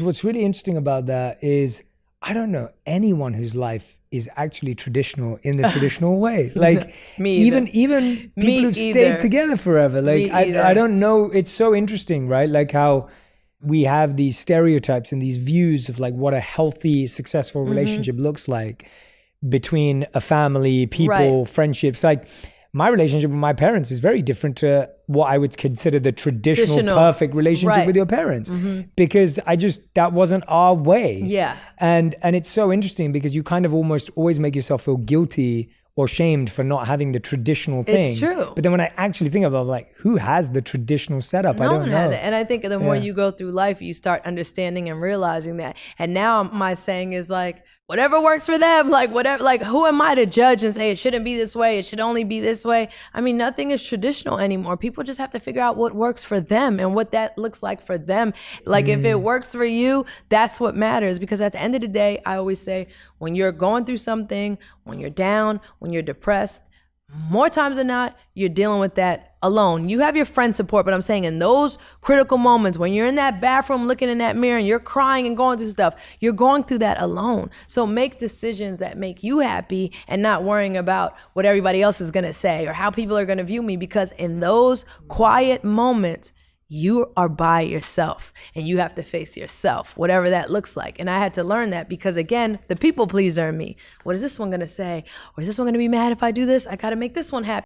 What's really interesting about that is I don't know anyone whose life is actually traditional in the traditional way. Like Me either. even Me people who've either. stayed together forever. Like Me either. I don't know. It's so interesting, right? Like how we have these stereotypes and these views of like what a healthy, successful relationship looks like between a family, people, friendships. Like my relationship with my parents is very different to what I would consider the traditional perfect relationship with your parents, because that wasn't our way. Yeah. And it's so interesting because you kind of almost always make yourself feel guilty or shamed for not having the traditional thing. It's true. But then when I actually think about it, I'm like, who has the traditional setup? I No don't one know. has it. And I think the more you go through life, you start understanding and realizing that. And now my saying is like, whatever works for them, like whatever, like who am I to judge and say it shouldn't be this way, it should only be this way? I mean, nothing is traditional anymore. People just have to figure out what works for them and what that looks like for them. Like if it works for you, that's what matters. Because at the end of the day, I always say, when you're going through something, when you're down, when you're depressed, more times than not, you're dealing with that alone. You have your friend support, but I'm saying in those critical moments when you're in that bathroom looking in that mirror and you're crying and going through stuff, you're going through that alone. So make decisions that make you happy and not worrying about what everybody else is gonna say or how people are gonna view me, because in those quiet moments, you are by yourself and you have to face yourself, whatever that looks like. And I had to learn that because, again, the people pleaser in me. What is this one gonna say? Or is this one gonna be mad if I do this? I gotta make this one happy.